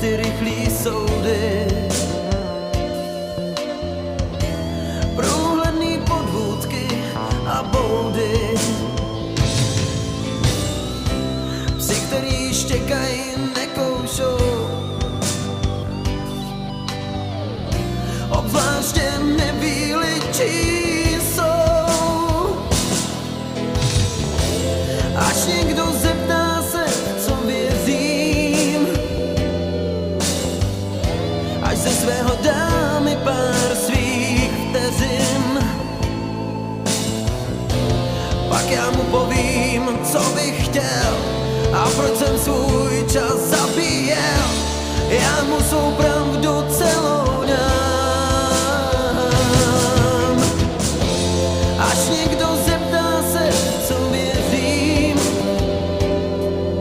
ty rychlý soudy. Průhledný podvůdky a boudy. Psi, který štěkají, nekoušou. Obzvláště neví-li, čí jsou. Až někdo zeptá se, co věřím, až ze svého dá mi pár svých vteřin, pak já mu povím, co bych chtěl a proč jsem svůj čas zabíjel. Já mu svou